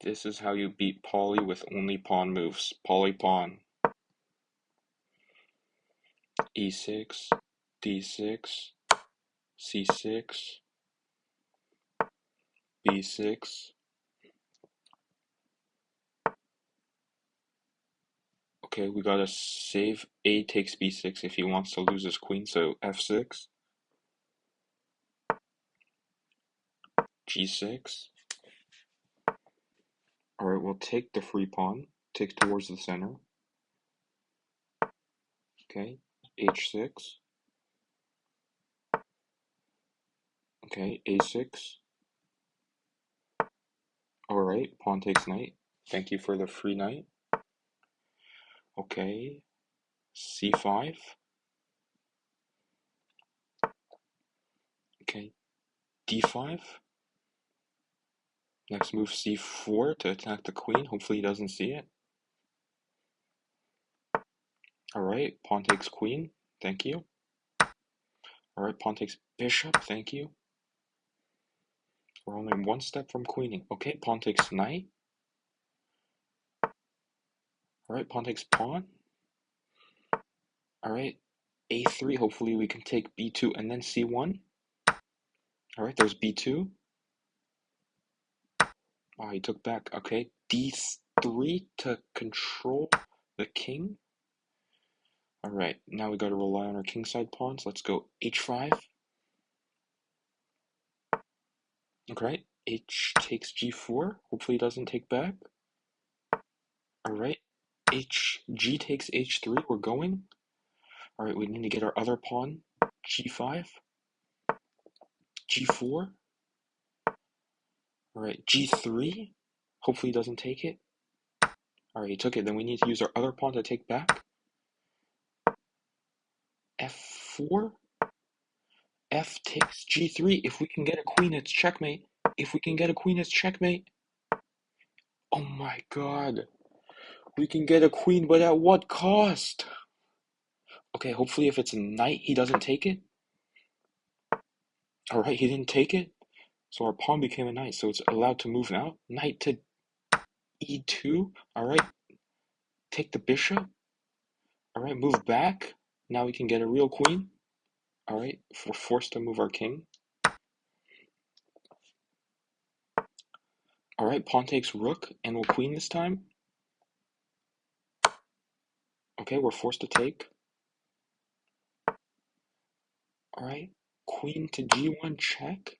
This is how you beat Polly with only pawn moves. Polly pawn. E6, D6, C6, B6. Okay, we gotta save A takes B6 if he wants to lose his queen, so F6, G6. Alright, we'll take the free pawn, take towards the center. Okay, H6. Okay, A6. Alright, pawn takes knight. Thank you for the free knight. Okay, C5. Okay, D5. Next move C4 to attack the queen. Hopefully he doesn't see it. Alright, pawn takes queen. Thank you. Alright, pawn takes bishop. Thank you. We're only one step from queening. Okay, pawn takes knight. Alright, pawn takes pawn. Alright, A3. Hopefully we can take B2 and then C1. Alright, there's B2. Oh, he took back. Okay, D3 to control the king. Alright, now we gotta rely on our kingside pawns. Let's go H5. Okay, H takes G4. Hopefully he doesn't take back. Alright, G takes H3. We're going. Alright, we need to get our other pawn. G5. G4. Alright, G3. Hopefully he doesn't take it. Alright, he took it. Then we need to use our other pawn to take back. F4. F takes G3. If we can get a queen, it's checkmate. If we can get a queen, it's checkmate. Oh my god. We can get a queen, but at what cost? Okay, hopefully if it's a knight, he doesn't take it. Alright, he didn't take it. So our pawn became a knight, so it's allowed to move now. Knight to E2. Alright, take the bishop. Alright, move back. Now we can get a real queen. Alright, we're forced to move our king. Alright, pawn takes rook, and we'll queen this time. Okay, we're forced to take. Alright, queen to G1 check.